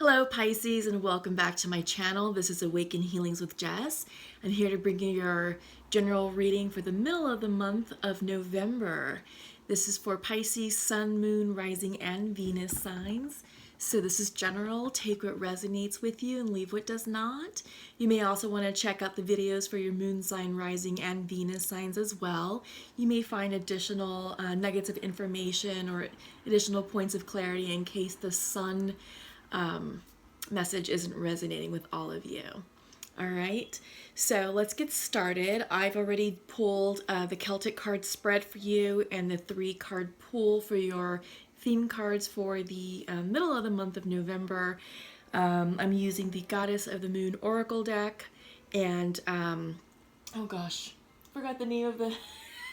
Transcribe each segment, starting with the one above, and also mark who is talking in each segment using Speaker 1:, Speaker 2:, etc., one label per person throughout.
Speaker 1: Hello Pisces, and welcome back to my channel. This is Awaken Healings with Jess. I'm here to bring you your general reading for the middle of the month of November. This is for Pisces, Sun, Moon, Rising, and Venus signs. So this is general. Take what resonates with you and leave what does not. You may also want to check out the videos for your Moon sign, Rising, and Venus signs as well. You may find additional nuggets of information or additional points of clarity in case the Sun message isn't resonating with all of you. All right, so let's get started. I've already pulled the Celtic card spread for you and the 3-card pool for your theme cards for the middle of the month of November. I'm using the Goddess of the Moon Oracle deck, and oh gosh, forgot the name of the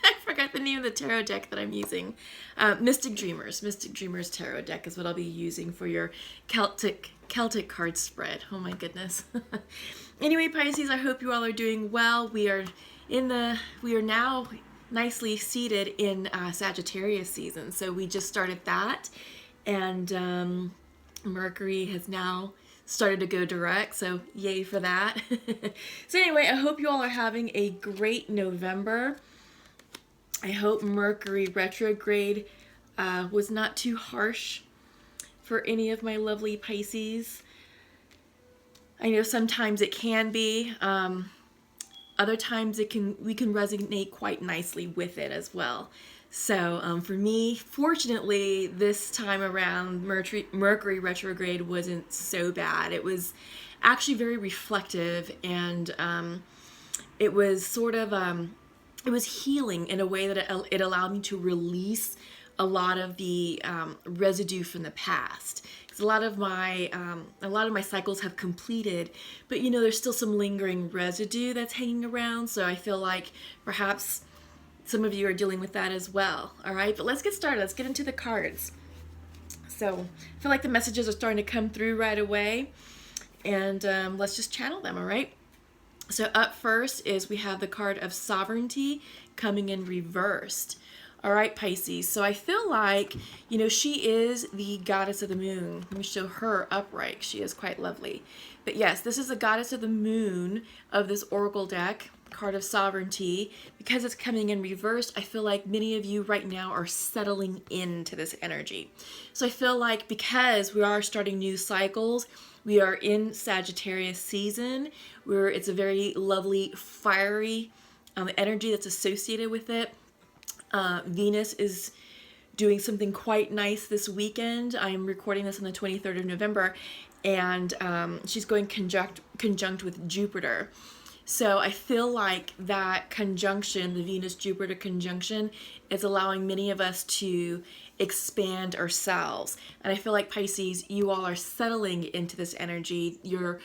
Speaker 1: I forgot the name of the tarot deck that I'm using. Mystic Dreamers Tarot deck is what I'll be using for your Celtic card spread. Oh my goodness. Anyway, Pisces, I hope you all are doing well. We are now nicely seated in Sagittarius season. So we just started that, and Mercury has now started to go direct, so yay for that. So anyway, I hope you all are having a great November. I hope Mercury retrograde was not too harsh for any of my lovely Pisces. I know sometimes it can be. Other times we can resonate quite nicely with it as well. So for me, fortunately, this time around, Mercury retrograde wasn't so bad. It was actually very reflective, and it was sort of it was healing in a way that it allowed me to release a lot of the residue from the past. Because a lot of my cycles have completed, but you know, there's still some lingering residue that's hanging around. So I feel like perhaps some of you are dealing with that as well. All right, but let's get started. Let's get into the cards. So I feel like the messages are starting to come through right away, and let's just channel them. All right. So up first is we have the card of sovereignty coming in reversed. All right, Pisces. So I feel like, you know, she is the goddess of the moon. Let me show her upright. She is quite lovely. But yes, this is the goddess of the moon of this oracle deck, card of sovereignty. Because it's coming in reversed, I feel like many of you right now are settling into this energy. So I feel like because we are starting new cycles, we are in Sagittarius season, where it's a very lovely, fiery energy that's associated with it. Venus is doing something quite nice this weekend. I'm recording this on the 23rd of November, and she's going conjunct with Jupiter. So I feel like that conjunction, the Venus-Jupiter conjunction, is allowing many of us to expand ourselves. And I feel like, Pisces, you all are settling into this energy. You're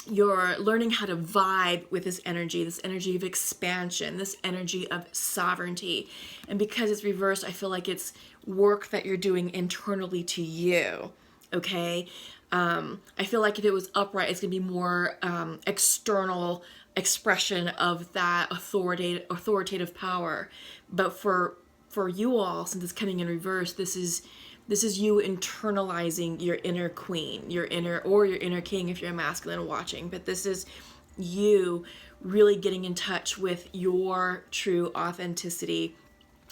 Speaker 1: learning how to vibe with this energy of expansion, this energy of sovereignty. And because it's reversed, I feel like it's work that you're doing internally to you, okay? I feel like if it was upright, it's going to be more external expression of that authoritative power. But for you all, since it's coming in reverse, this is you internalizing your inner queen, your inner king if you're a masculine watching. But this is you really getting in touch with your true authenticity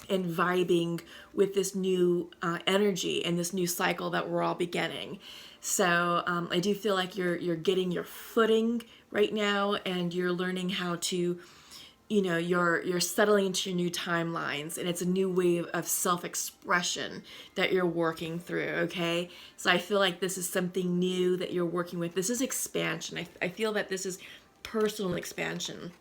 Speaker 1: and vibing with this new energy and this new cycle that we're all beginning. So I do feel like you're getting your footing right now, and you're learning how to, you know, you're settling into your new timelines, and it's a new wave of self-expression that you're working through, okay? So I feel like this is something new that you're working with. This is expansion. I feel that this is personal expansion.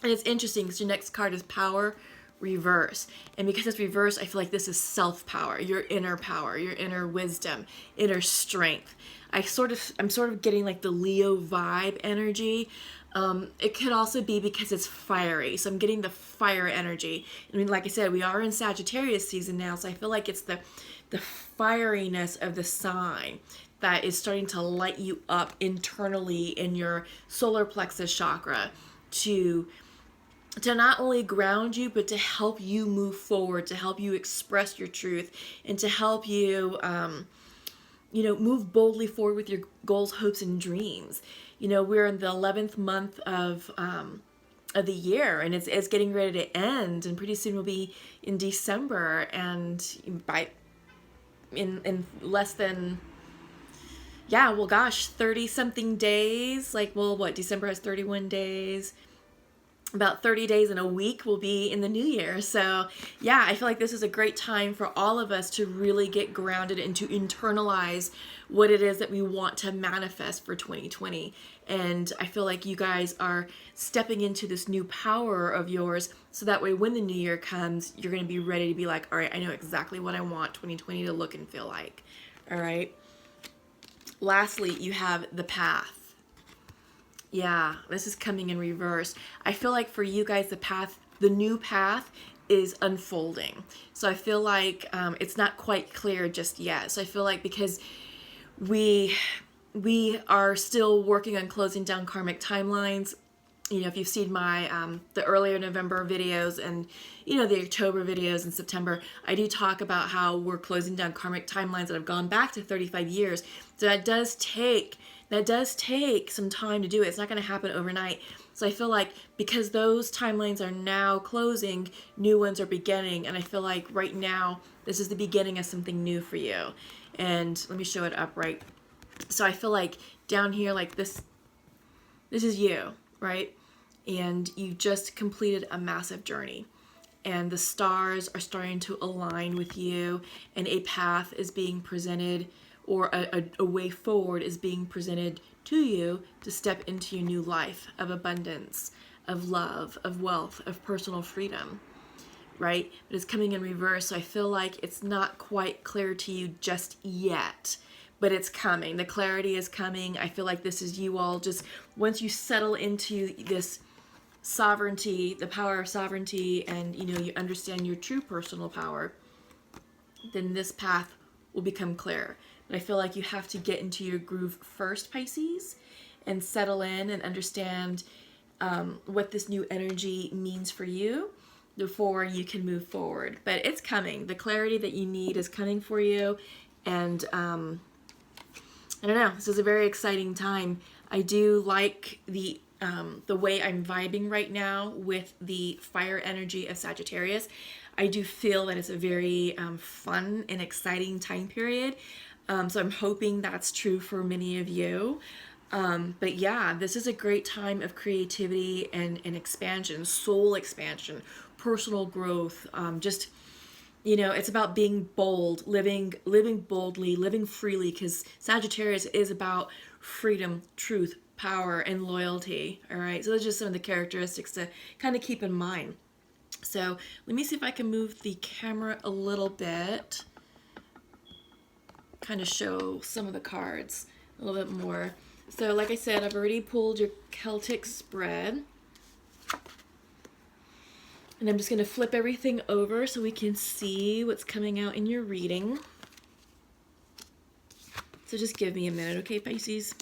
Speaker 1: And it's interesting because your next card is power reverse. And because it's reverse, I feel like this is self-power, your inner wisdom, inner strength. I'm sort of getting like the Leo vibe energy. It could also be because it's fiery. So I'm getting the fire energy. I mean, like I said, we are in Sagittarius season now, so I feel like it's the fieriness of the sign that is starting to light you up internally in your solar plexus chakra to not only ground you, but to help you move forward, to help you express your truth, and to help you move boldly forward with your goals, hopes, and dreams. We're in the 11th month of the year, and it's getting ready to end, and pretty soon we'll be in December, and in less than, yeah, well, gosh, 30 something days. Like, well, what, December has 31 days. About 30 days and a week will be in the new year. So yeah, I feel like this is a great time for all of us to really get grounded and to internalize what it is that we want to manifest for 2020. And I feel like you guys are stepping into this new power of yours, so that way when the new year comes, you're going to be ready to be like, all right, I know exactly what I want 2020 to look and feel like. All right. Lastly, you have the path. Yeah, this is coming in reverse. I feel like for you guys, the new path is unfolding. So I feel like it's not quite clear just yet. So I feel like because we are still working on closing down karmic timelines. If you've seen my the earlier November videos and the October videos in September, I do talk about how we're closing down karmic timelines that have gone back to 35 years. So that does take some time to do it. It's not going to happen overnight. So I feel like because those timelines are now closing, new ones are beginning, and I feel like right now this is the beginning of something new for you. And let me show it up right. So I feel like down here, like this is you, right? And you just completed a massive journey, and the stars are starting to align with you, and a path is being presented, or a way forward is being presented to you to step into your new life of abundance, of love, of wealth, of personal freedom, right? But it's coming in reverse, so I feel like it's not quite clear to you just yet, but it's coming. The clarity is coming. I feel like this is you all just, once you settle into this sovereignty, the power of sovereignty, and you understand your true personal power, then this path will become clear. But I feel like you have to get into your groove first, Pisces, and settle in and understand what this new energy means for you before you can move forward. But it's coming. The clarity that you need is coming for you, and I don't know. This is a very exciting time. I do like the way I'm vibing right now with the fire energy of Sagittarius. I do feel that it's a very fun and exciting time period. So I'm hoping that's true for many of you. But yeah, this is a great time of creativity and expansion, soul expansion, personal growth. It's about being bold, living boldly, living freely, because Sagittarius is about freedom, truth, power, and loyalty. All right, so those are just some of the characteristics to kind of keep in mind. So let me see if I can move the camera a little bit, kind of show some of the cards a little bit more. So like I said, I've already pulled your Celtic spread. And I'm just going to flip everything over so we can see what's coming out in your reading. So just give me a minute, okay, Pisces?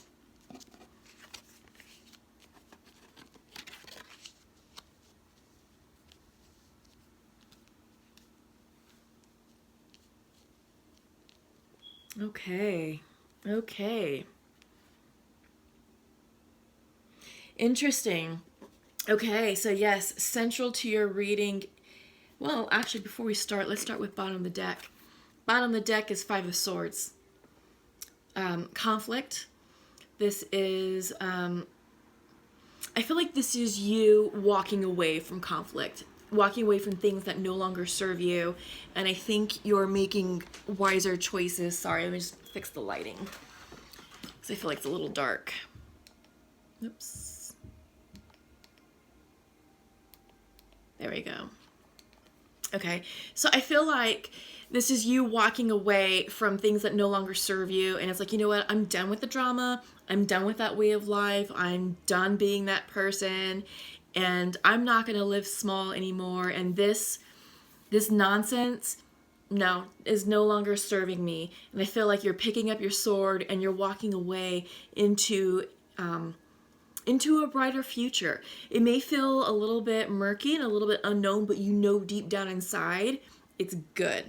Speaker 1: Okay. Interesting. Okay, so yes, central to your reading. Well, actually, before we start, let's start with bottom of the deck. Bottom of the deck is Five of Swords. Conflict. This is, I feel like this is you walking away from conflict, walking away from things that no longer serve you. And I think you're making wiser choices. Sorry, let me just fix the lighting, because I feel like it's a little dark. Oops. There we go. Okay, so I feel like this is you walking away from things that no longer serve you, and it's like, you know what, I'm done with the drama, I'm done with that way of life, I'm done being that person, and I'm not going to live small anymore, and this nonsense, no, is no longer serving me. And I feel like you're picking up your sword and you're walking away into a brighter future. It may feel a little bit murky and a little bit unknown, but you know deep down inside it's good.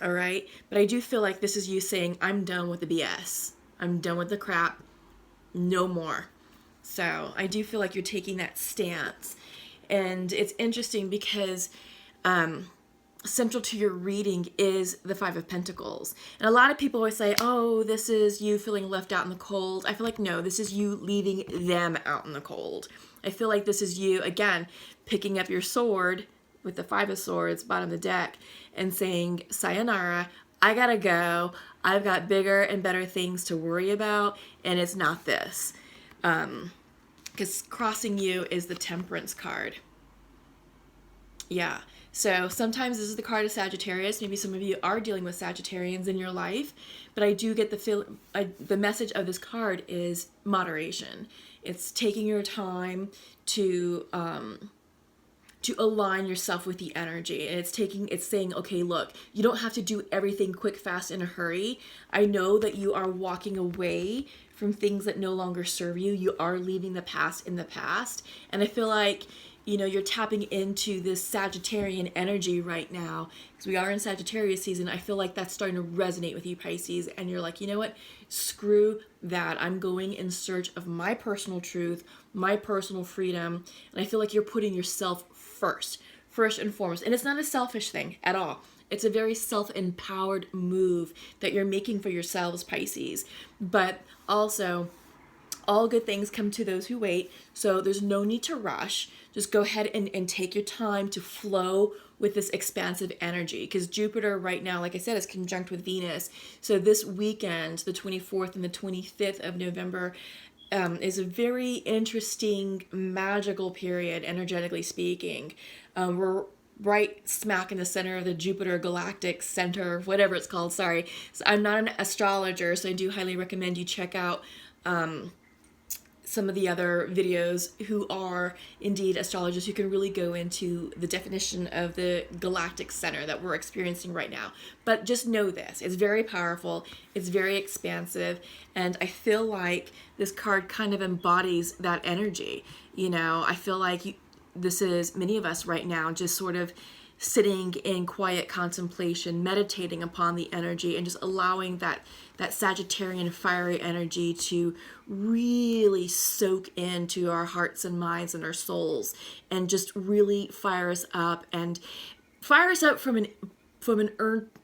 Speaker 1: All right. But I do feel like this is you saying, I'm done with the BS. I'm done with the crap. No more. So I do feel like you're taking that stance. And it's interesting because central to your reading is the Five of Pentacles. And a lot of people always say, oh, this is you feeling left out in the cold. I feel like, no, this is you leaving them out in the cold. I feel like this is you, again, picking up your sword with the Five of Swords, bottom of the deck, and saying, sayonara, I gotta go. I've got bigger and better things to worry about, and it's not this. Because crossing you is the Temperance card. Yeah. So sometimes this is the card of Sagittarius. Maybe some of you are dealing with Sagittarians in your life, but I do get the message of this card is moderation. It's taking your time to align yourself with the energy, and it's saying, okay, look, you don't have to do everything quick, fast, in a hurry. I know that you are walking away from things that no longer serve you. You are leaving the past in the past, and I feel like, you know, you're tapping into this Sagittarian energy right now because we are in Sagittarius season. I feel like that's starting to resonate with you, Pisces, and you're like, you know what? Screw that. I'm going in search of my personal truth, my personal freedom, and I feel like you're putting yourself first and foremost. And it's not a selfish thing at all. It's a very self-empowered move that you're making for yourselves, Pisces. But also, all good things come to those who wait. So there's no need to rush. Just go ahead and take your time to flow with this expansive energy. Because Jupiter right now, like I said, is conjunct with Venus. So this weekend, the 24th and the 25th of November, is a very interesting, magical period, energetically speaking. We're right smack in the center of the Jupiter galactic center, whatever it's called. Sorry. So I'm not an astrologer, so I do highly recommend you check out some of the other videos who are indeed astrologers who can really go into the definition of the galactic center that we're experiencing right now. But just know this, it's very powerful, it's very expansive, and I feel like this card kind of embodies that energy. You know, I feel like this is many of us right now just sort of sitting in quiet contemplation, meditating upon the energy, and just allowing that Sagittarian fiery energy to really soak into our hearts and minds and our souls, and just really fire us up from an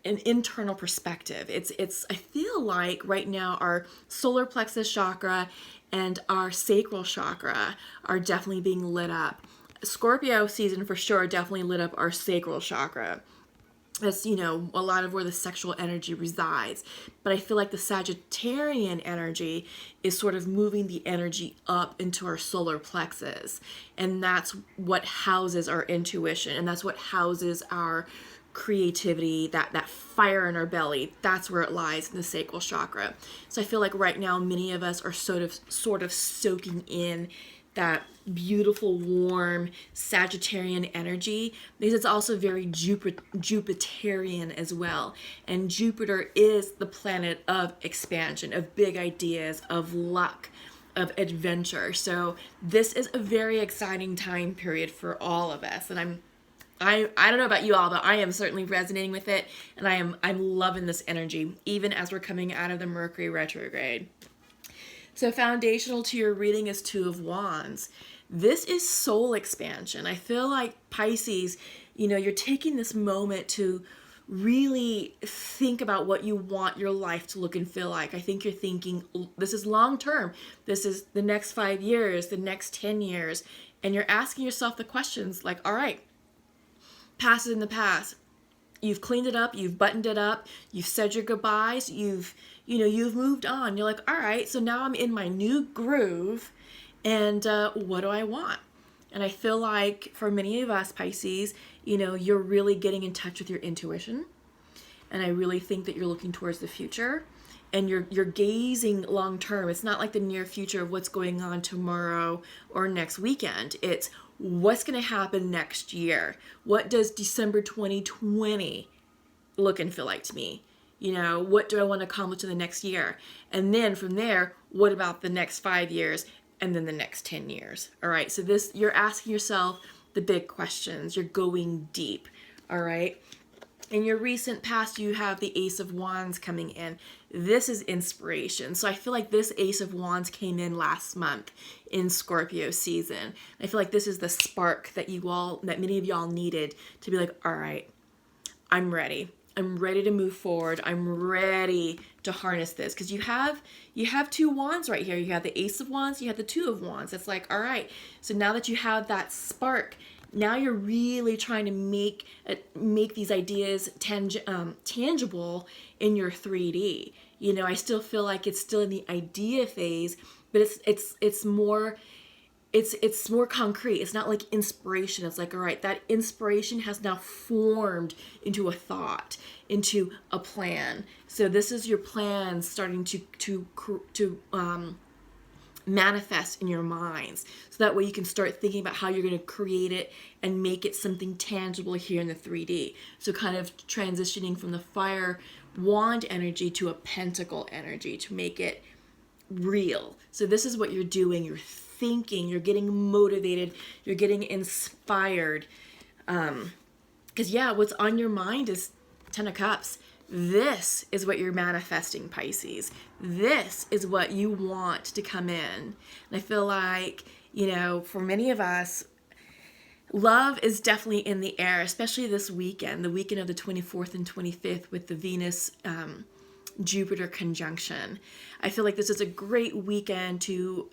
Speaker 1: internal perspective. It's I feel like right now our solar plexus chakra and our sacral chakra are definitely being lit up. Scorpio season for sure definitely lit up our sacral chakra. That's, you know, a lot of where the sexual energy resides. But I feel like the Sagittarian energy is sort of moving the energy up into our solar plexus. And that's what houses our intuition. And that's what houses our creativity, that fire in our belly. That's where it lies, in the sacral chakra. So I feel like right now many of us are sort of soaking in that beautiful, warm Sagittarian energy, because it's also very Jupiterian as well. And Jupiter is the planet of expansion, of big ideas, of luck, of adventure. So this is a very exciting time period for all of us. And I don't know about you all, but I am certainly resonating with it, and I'm loving this energy, even as we're coming out of the Mercury retrograde. So foundational to your reading is Two of Wands. This is soul expansion. I feel like Pisces, you know, you're taking this moment to really think about what you want your life to look and feel like. I think you're thinking, this is long term. This is the next 5 years, the next 10 years. And you're asking yourself the questions like, all right, past is in the past. You've cleaned it up, you've buttoned it up, you've said your goodbyes, you've moved on. You're like, all right, so now I'm in my new groove, and what do I want? And I feel like for many of us, Pisces, you know, you're really getting in touch with your intuition, and I really think that you're looking towards the future, and you're gazing long term. It's not like the near future of what's going on tomorrow or next weekend. It's what's going to happen next year. What does December 2020 look and feel like to me? You know, what do I want to accomplish in the next year? And then from there, what about the next 5 years and then the next 10 years? All right. So this, you're asking yourself the big questions. You're going deep. All right. In your recent past, you have the Ace of Wands coming in. This is inspiration. So I feel like this Ace of Wands came in last month in Scorpio season. I feel like this is the spark that many of y'all needed to be like, all right, I'm ready. I'm ready to move forward. I'm ready to harness this. Because you have 2 wands right here. You have the Ace of Wands, you have the 2 of Wands. It's like, all right. So now that you have that spark, now you're really trying to make these ideas tangible in your 3D. You know, I still feel like it's still in the idea phase, but it's more concrete. It's not like inspiration. It's like, all right, that inspiration has now formed into a thought, into a plan. So this is your plan starting to manifest in your minds. So that way you can start thinking about how you're going to create it and make it something tangible here in the 3D. So kind of transitioning from the fire wand energy to a pentacle energy to make it real. So this is what you're doing. You're thinking, you're getting motivated, you're getting inspired. Because what's on your mind is 10 of Cups. This is what you're manifesting, Pisces. This is what you want to come in. And I feel like, for many of us, love is definitely in the air, especially this weekend, the weekend of the 24th and 25th with the Venus Jupiter conjunction. I feel like this is a great weekend to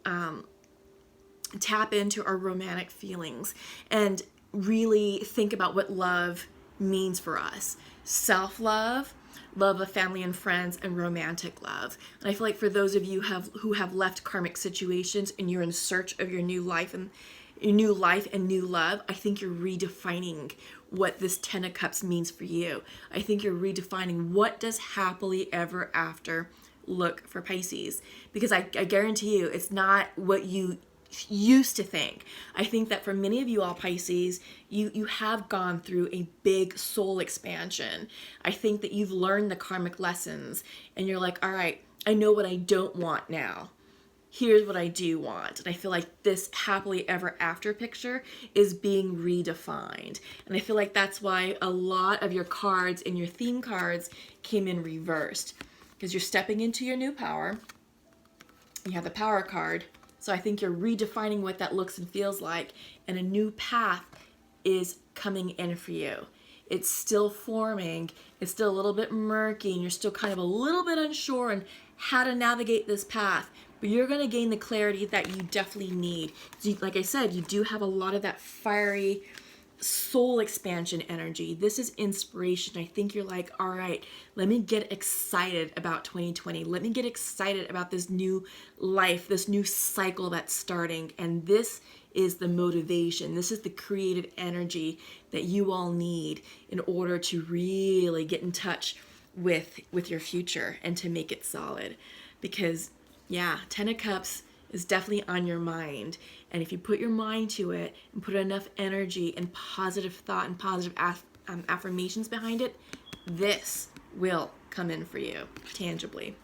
Speaker 1: tap into our romantic feelings and really think about what love means for us. Self-love, love of family and friends, and romantic love. And I feel like for those of you who have left karmic situations and you're in search of your new life and new love, I think you're redefining what this 10 of Cups means for you. I think you're redefining what does happily ever after look for Pisces. Because I guarantee you, it's not what you used to think. I think that for many of you all Pisces, you have gone through a big soul expansion. I think that you've learned the karmic lessons and you're like, all right, I know what I don't want now. Here's what I do want. And I feel like this happily ever after picture is being redefined. And I feel like that's why a lot of your cards and your theme cards came in reversed. Because you're stepping into your new power. You have the Power card. So I think you're redefining what that looks and feels like. And a new path is coming in for you. It's still forming. It's still a little bit murky. And you're still kind of a little bit unsure on how to navigate this path. But you're going to gain the clarity that you definitely need. So like I said, you do have a lot of that fiery soul expansion energy. This is inspiration. I think you're like, all right, let me get excited about 2020. Let me get excited about this new life, this new cycle that's starting. And this is the motivation. This is the creative energy that you all need in order to really get in touch with your future and to make it solid. Because 10 of Cups is definitely on your mind. And if you put your mind to it and put enough energy and positive thought and positive affirmations behind it, this will come in for you tangibly.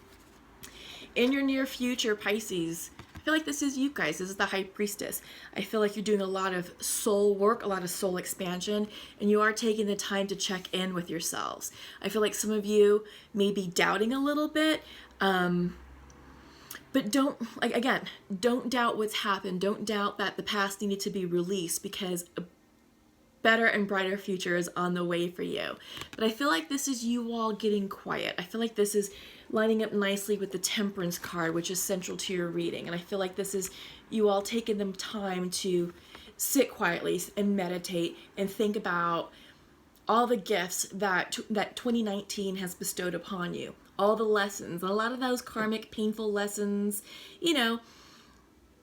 Speaker 1: In your near future, Pisces, I feel like this is you guys. This is the High Priestess. I feel like you're doing a lot of soul work, a lot of soul expansion, and you are taking the time to check in with yourselves. I feel like some of you may be doubting a little bit, but don't doubt what's happened. Don't doubt that the past needed to be released because a better and brighter future is on the way for you. But I feel like this is you all getting quiet. I feel like this is lining up nicely with the Temperance card, which is central to your reading. And I feel like this is you all taking them time to sit quietly and meditate and think about all the gifts that 2019 has bestowed upon you. All the lessons, a lot of those karmic, painful lessons,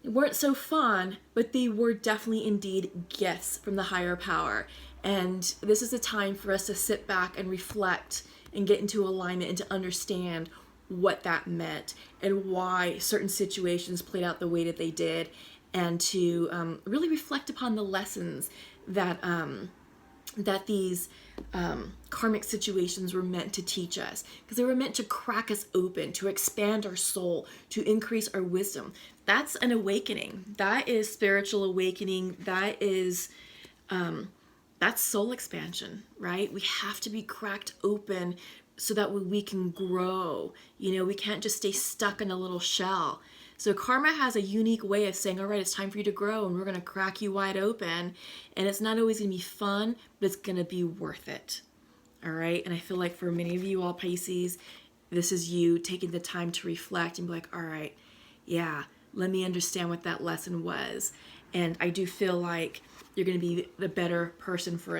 Speaker 1: weren't so fun, but they were definitely indeed gifts from the higher power. And this is a time for us to sit back and reflect and get into alignment and to understand what that meant and why certain situations played out the way that they did, and to really reflect upon the lessons that these karmic situations were meant to teach us, because they were meant to crack us open, to expand our soul, to increase our wisdom. That's an awakening. That is spiritual awakening. That is that's soul expansion, right? We have to be cracked open so that we can grow. You know, we can't just stay stuck in a little shell. So karma has a unique way of saying, all right, it's time for you to grow, and we're going to crack you wide open. And it's not always going to be fun, but it's going to be worth it. All right. And I feel like for many of you all Pisces, this is you taking the time to reflect and be like, all right, yeah, let me understand what that lesson was. And I do feel like you're going to be the better person for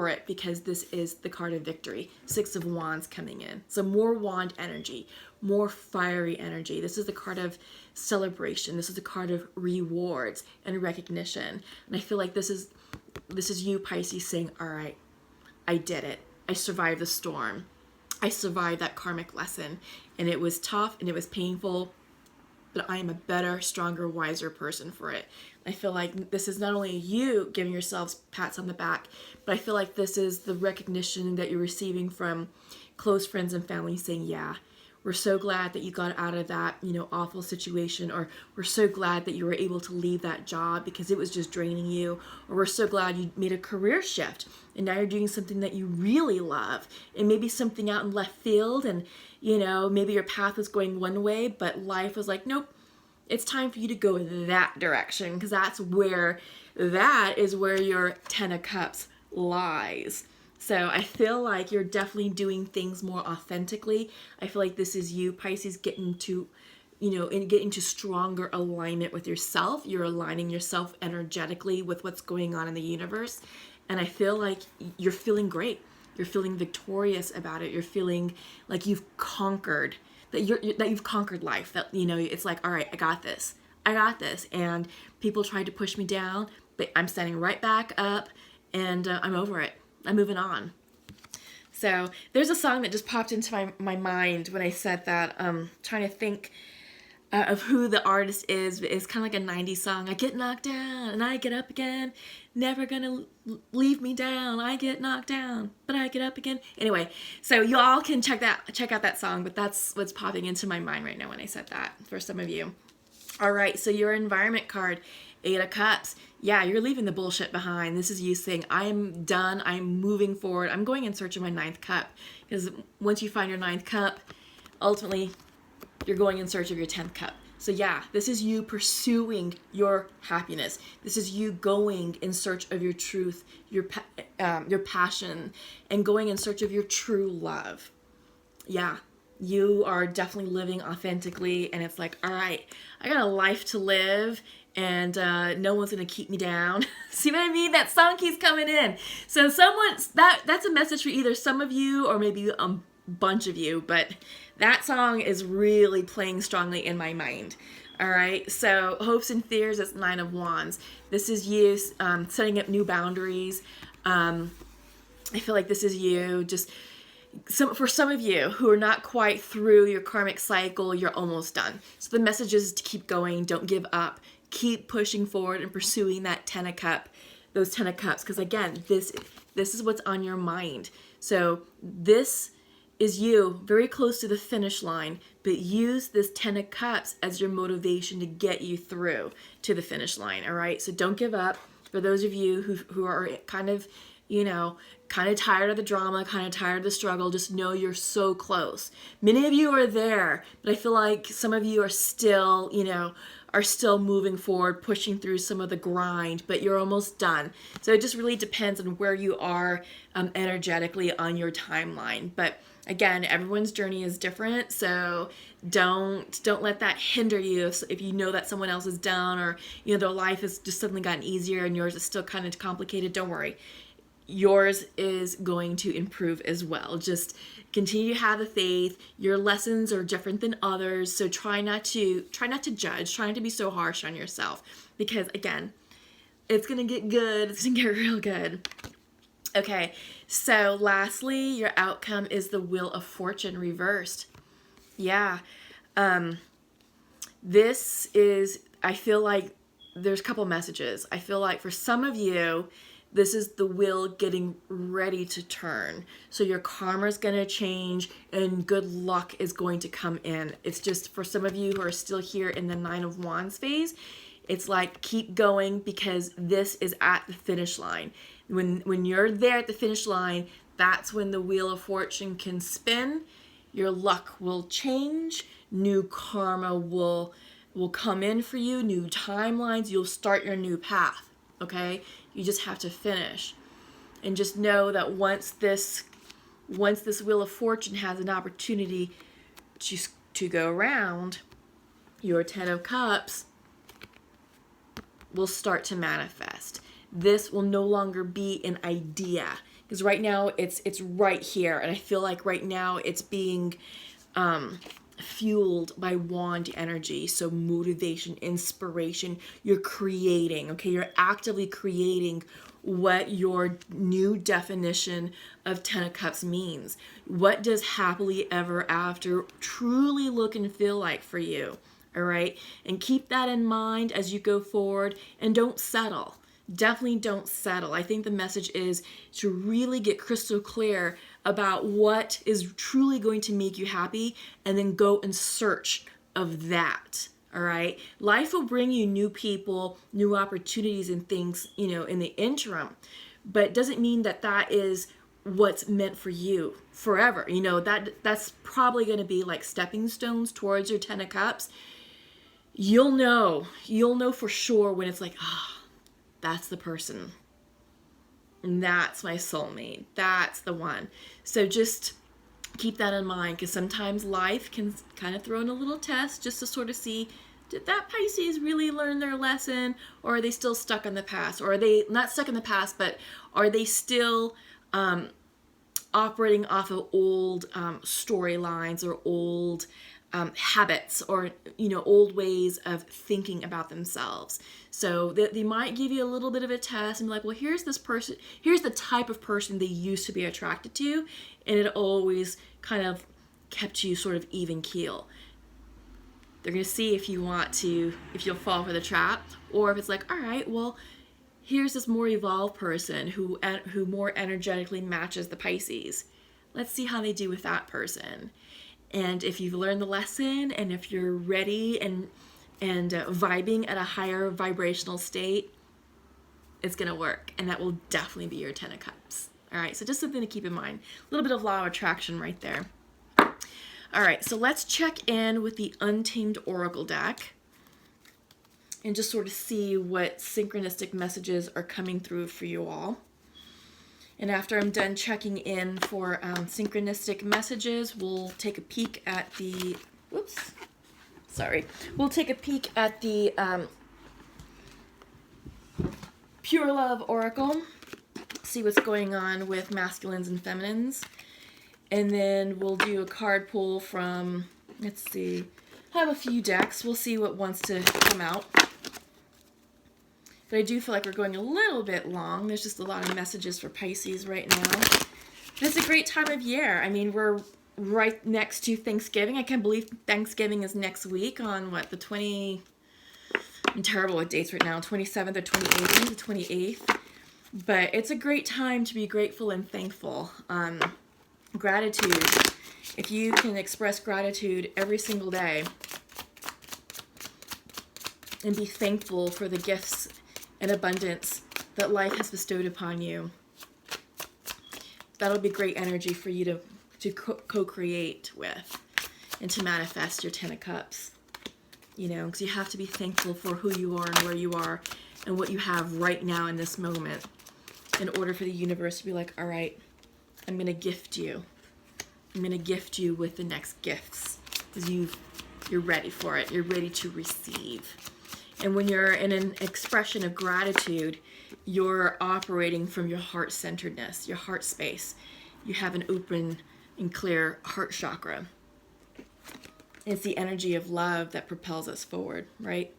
Speaker 1: it, because this is the card of victory. 6 of Wands coming in. So more wand energy, more fiery energy. This is the card of celebration. This is the card of rewards and recognition. And I feel like this is you, Pisces, saying, all right, I did it. I survived the storm. I survived that karmic lesson. And it was tough and it was painful, but I am a better, stronger, wiser person for it. I feel like this is not only you giving yourselves pats on the back, but I feel like this is the recognition that you're receiving from close friends and family saying, yeah, we're so glad that you got out of that, awful situation, or we're so glad that you were able to leave that job because it was just draining you, or we're so glad you made a career shift and now you're doing something that you really love, and maybe something out in left field, and maybe your path was going one way, but life was like, nope, it's time for you to go that direction, because that is where your 10 of Cups lies. So I feel like you're definitely doing things more authentically. I feel like this is you, Pisces, getting to stronger alignment with yourself. You're aligning yourself energetically with what's going on in the universe. And I feel like you're feeling great. You're feeling victorious about it. You're feeling like you've conquered, that you've conquered life. That, it's like, all right, I got this. And people tried to push me down, but I'm standing right back up, and I'm over it. I'm moving on. So there's a song that just popped into my mind when I said that. Trying to think of who the artist is. It's kind of like a 90s song. I get knocked down and I get up again. Never gonna leave me down. I get knocked down, but I get up again. Anyway, so you all can check out that song, but that's what's popping into my mind right now when I said that for some of you. All right, so your environment card, 8 of Cups. Yeah, you're leaving the bullshit behind. This is you saying, I'm done, I'm moving forward. I'm going in search of my 9th cup. Because once you find your 9th cup, ultimately, you're going in search of your 10th cup. So yeah, this is you pursuing your happiness. This is you going in search of your truth, your passion, and going in search of your true love. Yeah, you are definitely living authentically, and it's like, all right, I got a life to live, and no one's gonna keep me down. See what I mean? That song keeps coming in. So that's a message for either some of you or maybe a bunch of you, but that song is really playing strongly in my mind. All right, so hopes and fears, that's 9 of Wands. This is you setting up new boundaries. I feel like this is you just, for some of you who are not quite through your karmic cycle, you're almost done. So the message is to keep going, don't give up, keep pushing forward and pursuing that 10 of Cups, those 10 of Cups, because again, this is what's on your mind. So this is you very close to the finish line, but use this 10 of Cups as your motivation to get you through to the finish line. All right, so don't give up. For those of you who are kind of tired of the drama, kind of tired of the struggle, just know you're so close. Many of you are there, but I feel like some of you are still, moving forward, pushing through some of the grind, but you're almost done. So it just really depends on where you are energetically on your timeline. But again, everyone's journey is different, so don't let that hinder you if you know that someone else is down, or their life has just suddenly gotten easier and yours is still kind of complicated. Don't worry. Yours is going to improve as well. Just continue to have the faith. Your lessons are different than others, so try not to judge, try not to be so harsh on yourself, because again, it's gonna get good. It's gonna get real good. Okay, so lastly, your outcome is the Wheel of Fortune reversed. Yeah, this is, I feel like there's a couple messages. I feel like for some of you, this is the wheel getting ready to turn. So your karma is going to change and good luck is going to come in. It's just for some of you who are still here in the 9 of Wands phase, it's like keep going, because this is at the finish line. When you're there at the finish line, that's when the Wheel of Fortune can spin. Your luck will change. New karma will come in for you. New timelines. You'll start your new path. Okay? You just have to finish. And just know that once this Wheel of Fortune has an opportunity to go around, your Ten of Cups will start to manifest. This will no longer be an idea, because right now it's right here, and I feel like right now it's being fueled by wand energy. So motivation, inspiration, you're creating, okay? You're actively creating what your new definition of Ten of Cups means. What does happily ever after truly look and feel like for you? All right? And keep that in mind as you go forward, and don't settle. Definitely don't settle. I think the message is to really get crystal clear about what is truly going to make you happy, and then go in search of that. All right. Life will bring you new people, new opportunities and things, in the interim, but it doesn't mean that that is what's meant for you forever. That's probably going to be like stepping stones towards your Ten of Cups. You'll know for sure when it's like, that's the person. And that's my soulmate. That's the one. So just keep that in mind, because sometimes life can kind of throw in a little test just to sort of see, did that Pisces really learn their lesson, or are they still stuck in the past? Or are they not stuck in the past, but are they still operating off of old storylines or old habits, or old ways of thinking about themselves? So they might give you a little bit of a test and be like, well, here's this person, here's the type of person they used to be attracted to, and it always kind of kept you sort of even keel. They're going to see if you'll fall for the trap, or if it's like, all right, well, here's this more evolved person who more energetically matches the Pisces. Let's see how they do with that person. And if you've learned the lesson, and if you're ready and vibing at a higher vibrational state, it's going to work. And that will definitely be your Ten of Cups. All right, so just something to keep in mind. A little bit of law of attraction right there. All right, so let's check in with the Untamed Oracle deck and just sort of see what synchronistic messages are coming through for you all. And after I'm done checking in for synchronistic messages, we'll take a peek at the, we'll take a peek at the Pure Love Oracle, see what's going on with masculines and feminines. And then we'll do a card pull from, let's see, I have a few decks. We'll see what wants to come out. But I do feel like we're going a little bit long. There's just a lot of messages for Pisces right now. But it's a great time of year. I mean, we're right next to Thanksgiving. I can't believe Thanksgiving is next week on what, I'm terrible with dates right now, 27th or 28th, the 28th. But it's a great time to be grateful and thankful. Gratitude. If you can express gratitude every single day and be thankful for the gifts and abundance that life has bestowed upon you, that'll be great energy for you to co-create with and to manifest your Ten of Cups. Because you have to be thankful for who you are and where you are and what you have right now in this moment, in order for the universe to be like, all right, I'm going to gift you. I'm going to gift you with the next gifts, because you're ready for it. You're ready to receive. And when you're in an expression of gratitude, you're operating from your heart-centeredness, your heart space. You have an open and clear heart chakra. It's the energy of love that propels us forward, right?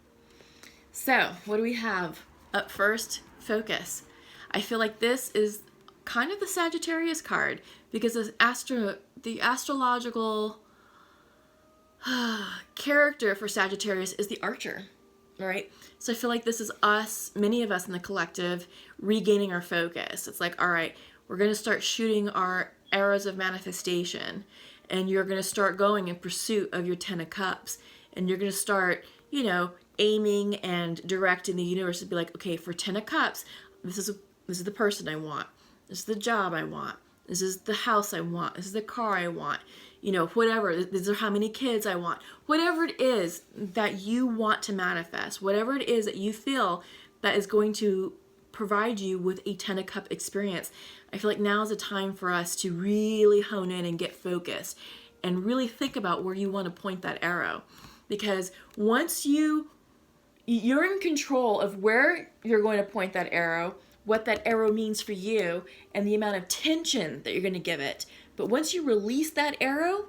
Speaker 1: So, what do we have? Up first, focus. I feel like this is kind of the Sagittarius card, because the astrological character for Sagittarius is the Archer, right? So I feel like this is us, many of us in the collective, regaining our focus. It's like, all right, we're going to start shooting our arrows of manifestation, and you're going to start going in pursuit of your Ten of Cups, and you're going to start, aiming and directing the universe to be like, okay, for Ten of Cups, this This is the person I want. This is the job I want. This is the house I want. This is the car I want. You know, whatever. These are how many kids I want. Whatever it is that you want to manifest, whatever it is that you feel that is going to provide you with a 10 of Cup experience, I feel like now is a time for us to really hone in and get focused and really think about where you want to point that arrow. Because once you're in control of where you're going to point that arrow, what that arrow means for you, and the amount of tension that you're going to give it. But once you release that arrow,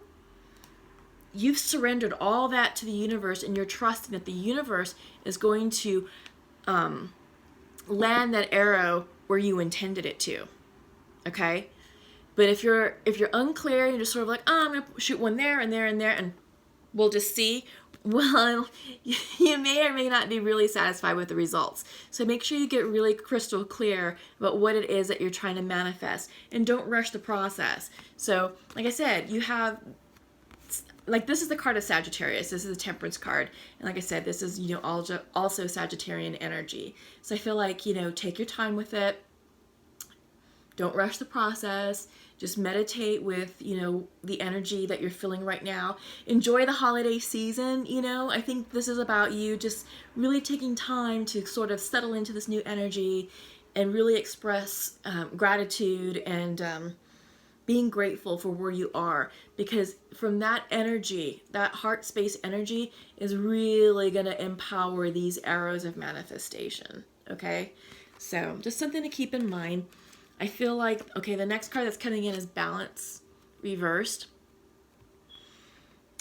Speaker 1: you've surrendered all that to the universe, and you're trusting that the universe is going to land that arrow where you intended it to. Okay? But if you're unclear, you're just sort of like, oh, I'm going to shoot one there and there and there, and we'll just see. Well, you may or may not be really satisfied with the results. So make sure you get really crystal clear about what it is that you're trying to manifest, and don't rush the process. So, like I said, you have, like, this is the card of Sagittarius. This is the Temperance card. And like I said, this is, you know, also Sagittarian energy. So I feel like, you know, take your time with it. Don't rush the process. Just meditate with, you know, the energy that you're feeling right now. Enjoy the holiday season, you know. I think this is about you just really taking time to sort of settle into this new energy and really express gratitude and being grateful for where you are. Because from that energy, that heart space energy is really going to empower these arrows of manifestation, okay? So just something to keep in mind. I feel like, okay, the next card that's coming in is Balance reversed.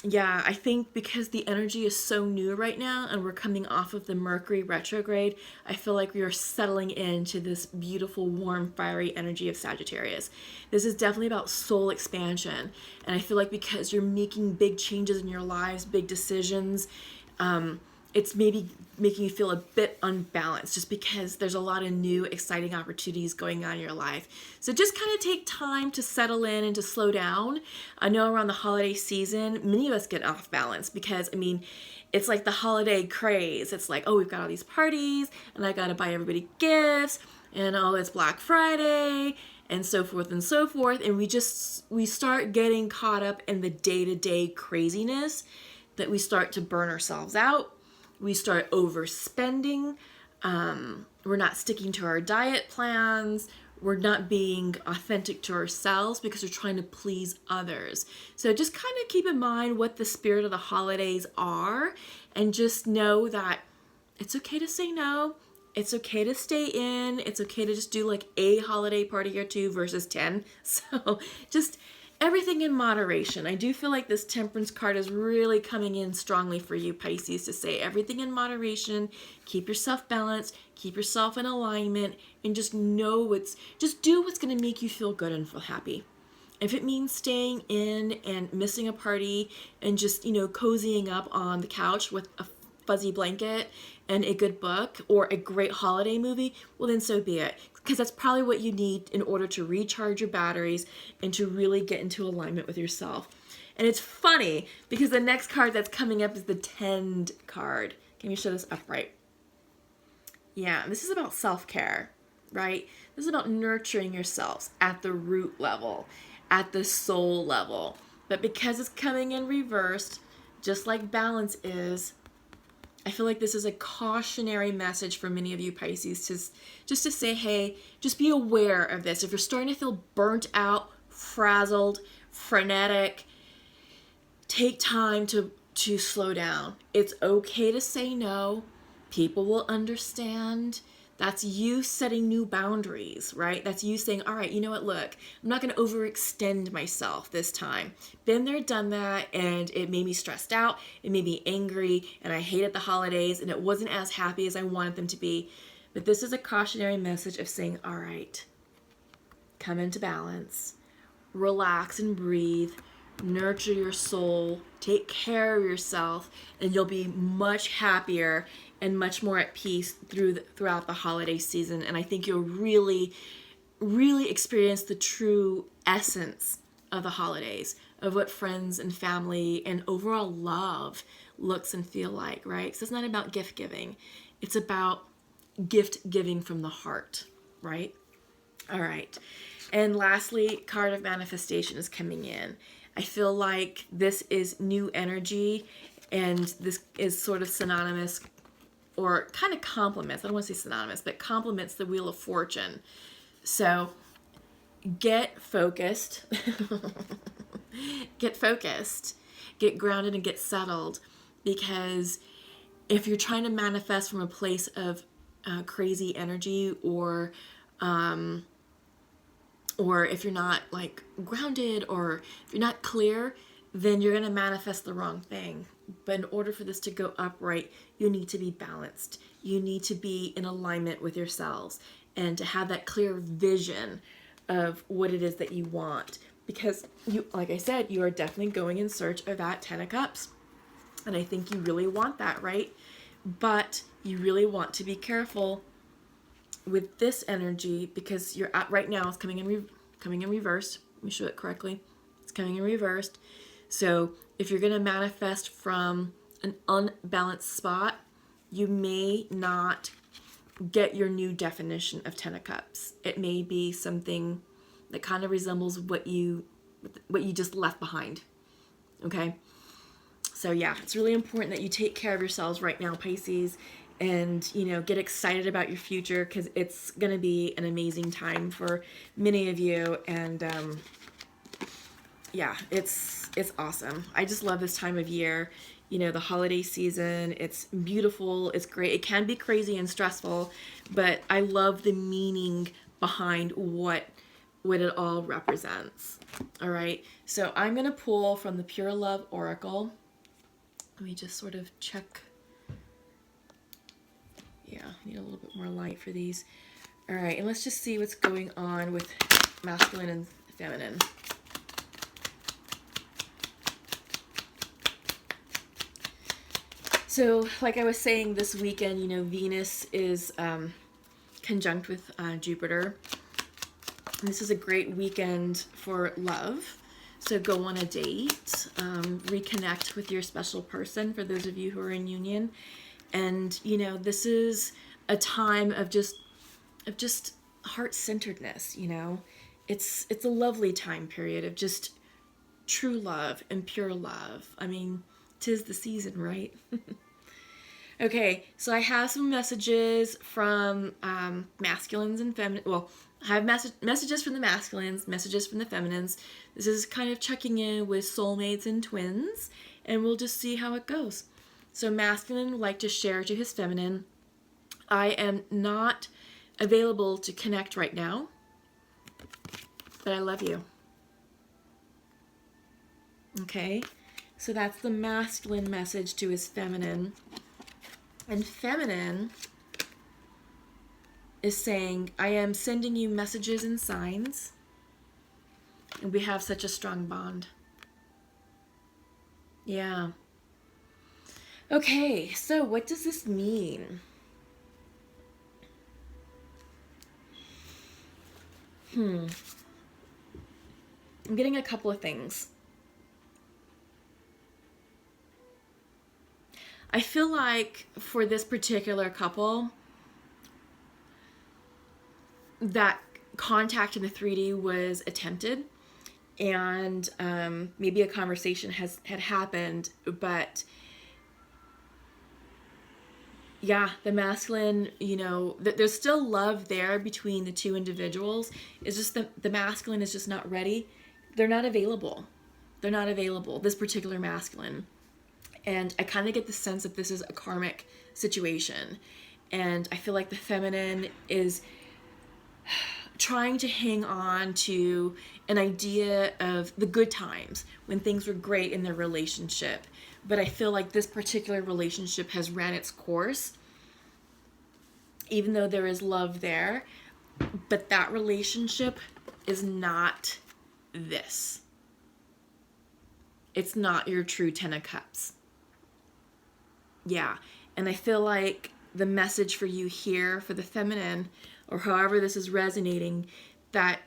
Speaker 1: Yeah, I think because the energy is so new right now and we're coming off of the Mercury retrograde, I feel like we are settling into this beautiful, warm, fiery energy of Sagittarius. This is definitely about soul expansion. And I feel like because you're making big changes in your lives, big decisions, it's maybe making you feel a bit unbalanced just because there's a lot of new, exciting opportunities going on in your life. So just kind of take time to settle in and to slow down. I know around the holiday season, many of us get off balance because, I mean, it's like the holiday craze. It's like, oh, we've got all these parties and I got to buy everybody gifts and oh, it's Black Friday and so forth and so forth. And we start getting caught up in the day-to-day craziness that we start to burn ourselves out. We start overspending. We're not sticking to our diet plans. We're not being authentic to ourselves because we're trying to please others. So just kind of keep in mind what the spirit of the holidays are, and just know that it's okay to say no. It's okay to stay in. It's okay to just do like a holiday party or two versus 10. So just everything in moderation. I do feel like this Temperance card is really coming in strongly for you, Pisces, to say everything in moderation, keep yourself balanced, keep yourself in alignment, and just do what's going to make you feel good and feel happy. If it means staying in and missing a party and just, you know, cozying up on the couch with a fuzzy blanket and a good book or a great holiday movie, well then so be it. Because that's probably what you need in order to recharge your batteries and to really get into alignment with yourself. And it's funny because the next card that's coming up is the Tend card. Can you show this upright? Yeah, this is about self-care, right? This is about nurturing yourselves at the root level, at the soul level. But because it's coming in reversed, just like Balance is, I feel like this is a cautionary message for many of you Pisces, just to say, hey, just be aware of this. If you're starting to feel burnt out, frazzled, frenetic, take time to slow down. It's okay to say no. People will understand. That's you setting new boundaries, right? That's you saying, all right, you know what, look, I'm not going to overextend myself this time. Been there, done that, and it made me stressed out. It made me angry, and I hated the holidays, and it wasn't as happy as I wanted them to be. But this is a cautionary message of saying, all right, come into balance, relax and breathe, nurture your soul, take care of yourself, and you'll be much happier and much more at peace throughout the holiday season. And I think you'll really, really experience the true essence of the holidays, of what friends and family and overall love looks and feel like, right? So it's not about gift giving. It's about gift giving from the heart, right? All right. And lastly, card of manifestation is coming in. I feel like this is new energy, and this is sort of synonymous, or kind of complements, I don't want to say synonymous, but complements the Wheel of Fortune. So get focused, get focused, get grounded and get settled, because if you're trying to manifest from a place of crazy energy, or if you're not like grounded, or if you're not clear, then you're going to manifest the wrong thing. But in order for this to go upright, you need to be balanced. You need to be in alignment with yourselves and to have that clear vision of what it is that you want. Because you, like I said, you are definitely going in search of that 10 of Cups. And I think you really want that, right? But you really want to be careful with this energy, because you're at right now, it's coming in reverse. Let me show it correctly. It's coming in reversed. So if you're going to manifest from an unbalanced spot, you may not get your new definition of 10 of Cups. It may be something that kind of resembles what you just left behind. Okay? So yeah, it's really important that you take care of yourselves right now, Pisces, and get excited about your future, because it's going to be an amazing time for many of you. And yeah, it's awesome. I just love this time of year. The holiday season, it's beautiful, it's great. It can be crazy and stressful, but I love the meaning behind what it all represents. All right, so I'm going to pull from the Pure Love Oracle. Let me just sort of check. Yeah, need a little bit more light for these. All right, and let's just see what's going on with masculine and feminine. So, like I was saying, this weekend, Venus is conjunct with Jupiter. And this is a great weekend for love. So go on a date, reconnect with your special person, for those of you who are in union. And, this is a time of just heart-centeredness, It's a lovely time period of just true love and pure love. I mean, 'tis the season, right? Okay, so I have some messages from masculines and feminine. Well, I have messages from the masculines, messages from the feminines. This is kind of checking in with soulmates and twins, and we'll just see how it goes. So masculine would like to share to his feminine, I am not available to connect right now, but I love you. Okay, so that's the masculine message to his feminine. And feminine is saying, I am sending you messages and signs, and we have such a strong bond. Yeah. Okay, so what does this mean? I'm getting a couple of things. I feel like for this particular couple, that contact in the 3D was attempted, and maybe a conversation had happened, but yeah, the masculine, there's still love there between the two individuals. It's just the masculine is just not ready. They're not available. This particular masculine. And I kind of get the sense that this is a karmic situation. And I feel like the feminine is trying to hang on to an idea of the good times when things were great in their relationship. But I feel like this particular relationship has ran its course, even though there is love there. But that relationship is not this. It's not your true 10 of Cups. Yeah, and I feel like the message for you here, for the feminine, or however this is resonating, that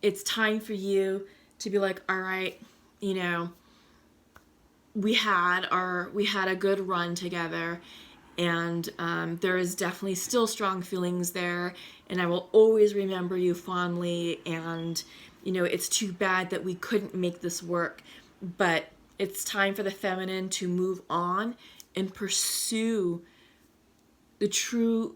Speaker 1: it's time for you to be like, all right, we had a good run together, And there is definitely still strong feelings there, and I will always remember you fondly. And it's too bad that we couldn't make this work, but it's time for the feminine to move on and pursue their true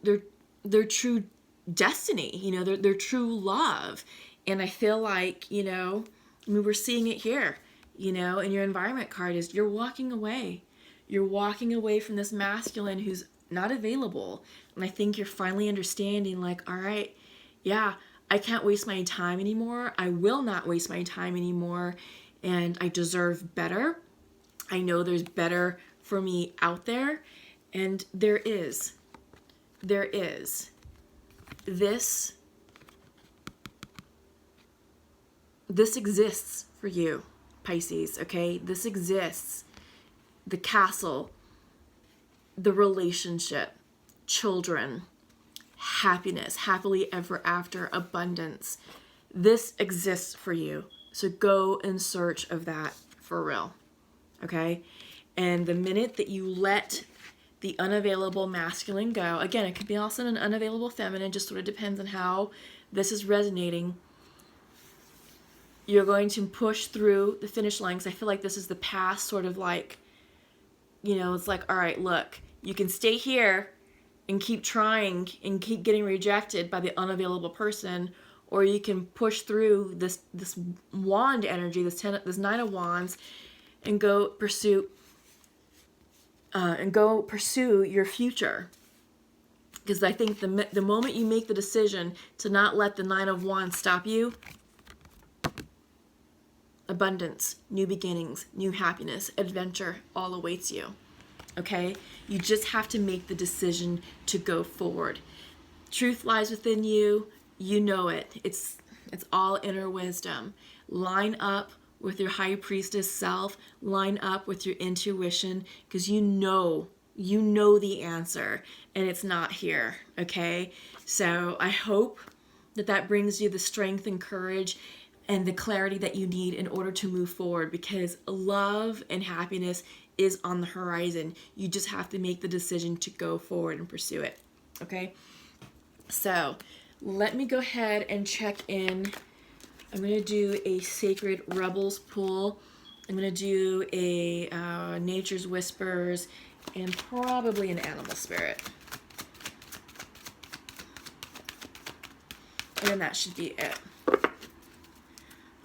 Speaker 1: destiny, their true love. And I feel like, we're seeing it here, in your environment card is you're walking away. You're walking away from this masculine who's not available. And I think you're finally understanding, like, all right, yeah, I can't waste my time anymore. I will not waste my time anymore. And I deserve better. I know there's better for me out there. And there is. This exists for you, Pisces, okay? This exists. The castle, the relationship, children, happiness, happily ever after, abundance. This exists for you. So go in search of that for real, okay? And the minute that you let the unavailable masculine go, again, it could be also an unavailable feminine, just sort of depends on how this is resonating. You're going to push through the finish line, because I feel like this is the past sort of like, it's like, all right, look, you can stay here and keep trying and keep getting rejected by the unavailable person, or you can push through this wand energy, this Nine of Wands, and go pursue your future. Because I think the moment you make the decision to not let the Nine of Wands stop you, abundance, new beginnings, new happiness, adventure all awaits you. Okay? You just have to make the decision to go forward. Truth lies within you. You know it. It's all inner wisdom. Line up with your high priestess self. Line up with your intuition, because you know the answer, and it's not here. Okay? So I hope that brings you the strength and courage and the clarity that you need in order to move forward, because love and happiness is on the horizon. You just have to make the decision to go forward and pursue it. Okay? So let me go ahead and check in. I'm going to do a Sacred Rebels pull. I'm going to do a Nature's Whispers and probably an Animal Spirit. And that should be it.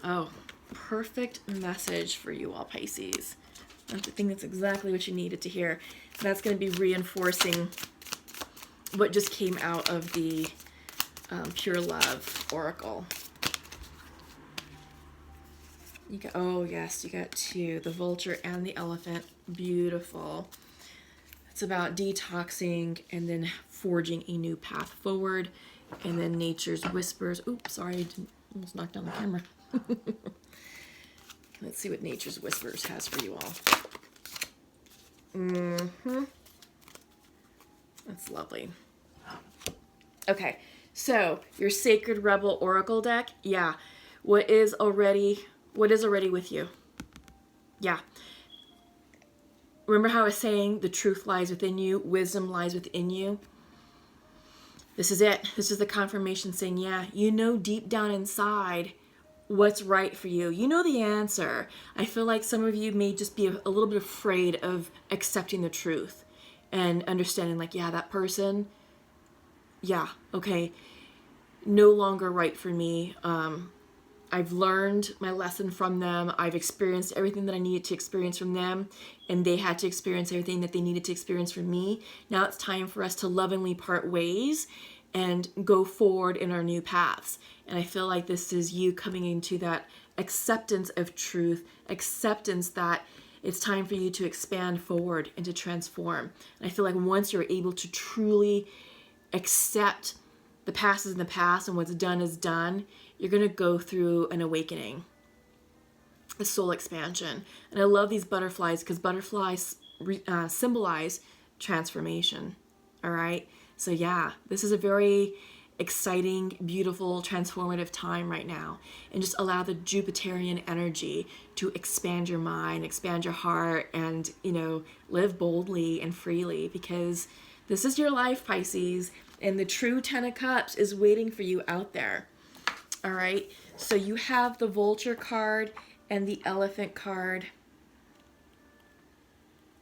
Speaker 1: Oh, perfect message for you all, Pisces. I think that's exactly what you needed to hear. That's going to be reinforcing what just came out of the Pure Love Oracle. Oh yes, you got two, the Vulture and the Elephant. Beautiful. It's about detoxing and then forging a new path forward. And then Nature's Whispers. Oops, sorry, I almost knocked down the camera. Let's see what Nature's Whispers has for you all. That's lovely. Okay, so your Sacred Rebel Oracle deck, yeah. What is already with you? Yeah. Remember how I was saying the truth lies within you, wisdom lies within you? This is it. This is the confirmation saying, yeah, you know deep down inside what's right for you. You know the answer. I feel like some of you may just be a little bit afraid of accepting the truth and understanding, like, yeah, that person, yeah, okay, no longer right for me. I've learned my lesson from them. I've experienced everything that I needed to experience from them, and they had to experience everything that they needed to experience from me. Now it's time for us to lovingly part ways and go forward in our new paths. And I feel like this is you coming into that acceptance of truth, acceptance that it's time for you to expand forward and to transform. And I feel like once you're able to truly accept the past is in the past and what's done is done, you're going to go through an awakening, a soul expansion. And I love these butterflies because butterflies symbolize transformation. All right. So yeah, this is a very exciting, beautiful, transformative time right now. And just allow the Jupiterian energy to expand your mind, expand your heart, and, live boldly and freely, because this is your life, Pisces, and the true 10 of Cups is waiting for you out there. All right. So you have the Vulture card and the Elephant card.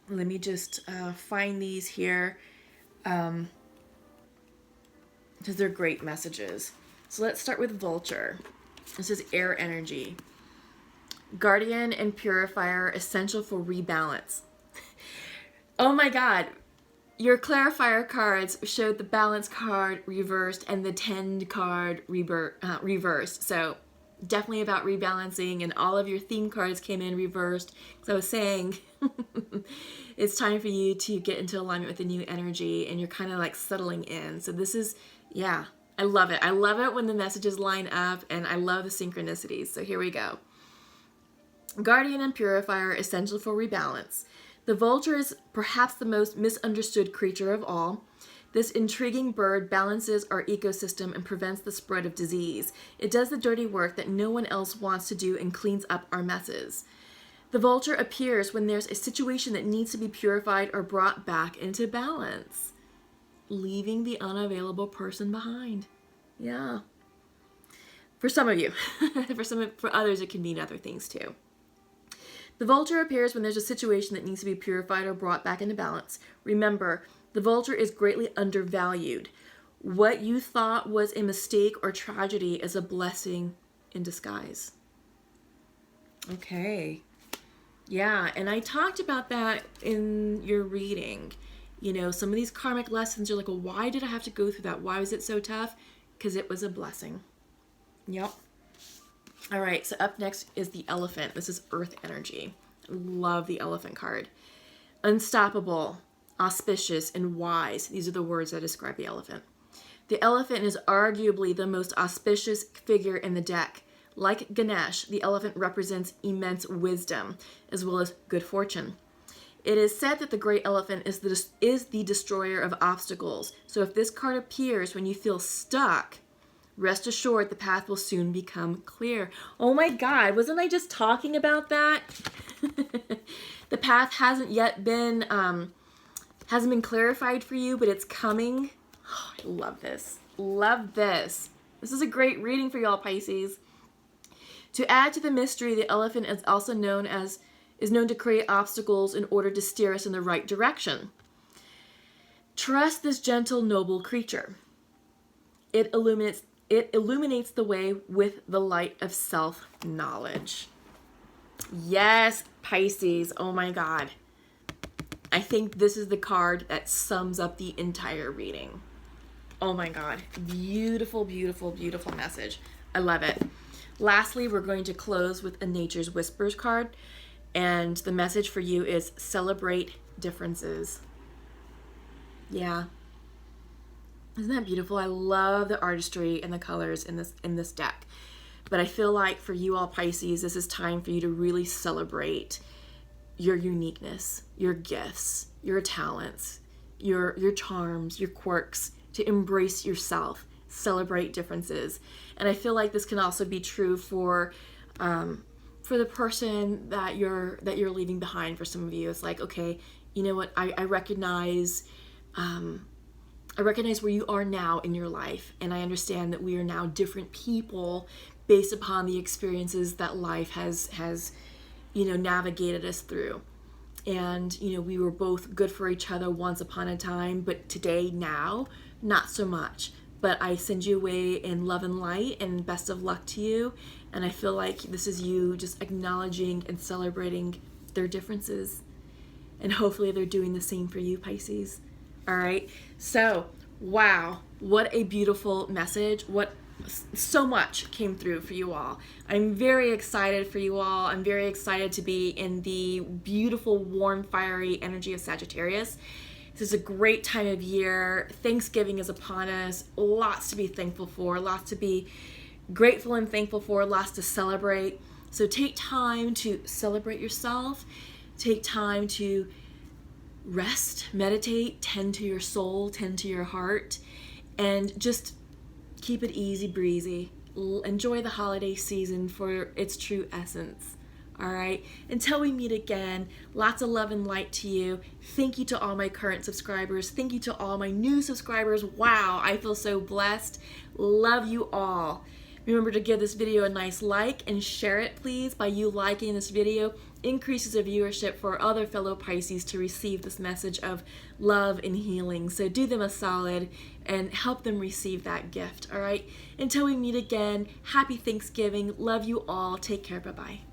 Speaker 1: Let me just find these here, because they're great messages. So let's start with Vulture. This is air energy. Guardian and Purifier, essential for rebalance. Oh my God. Your clarifier cards showed the balance card reversed and the 10 card reversed. So definitely about rebalancing, and all of your theme cards came in reversed. So I was saying it's time for you to get into alignment with the new energy, and you're kind of like settling in. So this is, yeah, I love it. I love it when the messages line up, and I love the synchronicities. So here we go. Guardian and Purifier, essential for rebalance. The vulture is perhaps the most misunderstood creature of all. This intriguing bird balances our ecosystem and prevents the spread of disease. It does the dirty work that no one else wants to do and cleans up our messes. The vulture appears when there's a situation that needs to be purified or brought back into balance, leaving the unavailable person behind. Yeah. For some of you. For others, it can mean other things too. The vulture appears when there's a situation that needs to be purified or brought back into balance. Remember, the vulture is greatly undervalued. What you thought was a mistake or tragedy is a blessing in disguise. Okay. Yeah, and I talked about that in your reading. Some of these karmic lessons, you're like, well, why did I have to go through that? Why was it so tough? Because it was a blessing. Yep. All right, so up next is the Elephant. This is earth energy. Love the Elephant card. Unstoppable, auspicious, and wise. These are the words that describe the Elephant. The Elephant is arguably the most auspicious figure in the deck. Like Ganesh, the Elephant represents immense wisdom, as well as good fortune. It is said that the great elephant is the destroyer of obstacles. So if this card appears when you feel stuck, rest assured the path will soon become clear. Oh my God, wasn't I just talking about that? The path hasn't yet been clarified for you, but it's coming. Oh, I love this. Love this. This is a great reading for y'all, Pisces. To add to the mystery, the elephant is also known to create obstacles in order to steer us in the right direction. Trust this gentle, noble creature. It illuminates the way with the light of self-knowledge. Yes, Pisces. Oh my God. I think this is the card that sums up the entire reading. Oh my God. Beautiful, beautiful, beautiful message. I love it. Lastly, we're going to close with a Nature's Whispers card. And the message for you is celebrate differences. Yeah. Isn't that beautiful? I love the artistry and the colors in this deck. But I feel like for you all, Pisces, this is time for you to really celebrate your uniqueness, your gifts, your talents, your charms, your quirks, to embrace yourself, celebrate differences. And I feel like this can also be true for the person that you're leaving behind. For some of you, it's like, okay, you know what? I recognize where you are now in your life, and I understand that we are now different people based upon the experiences that life has navigated us through. And we were both good for each other once upon a time, but today, now, not so much. But I send you away in love and light, and best of luck to you. And I feel like this is you just acknowledging and celebrating their differences. And hopefully they're doing the same for you, Pisces. All right. So, wow, what a beautiful message. So much came through for you all. I'm very excited for you all. I'm very excited to be in the beautiful, warm, fiery energy of Sagittarius. This is a great time of year. Thanksgiving is upon us. Lots to be thankful for, lots to be grateful and thankful for, lots to celebrate. So take time to celebrate yourself. Take time to rest, meditate, tend to your soul, tend to your heart, and just Keep it easy breezy. Enjoy the holiday season for its true essence. All right. Until we meet again, lots of love and light to you. Thank you to all my current subscribers. Thank you to all my new subscribers. Wow, I feel so blessed. Love you all. Remember to give this video a nice like and share it, please. By you liking this video, increases the viewership for other fellow Pisces to receive this message of love and healing. So do them a solid and help them receive that gift. All right. Until we meet again, happy Thanksgiving. Love you all. Take care. Bye-bye.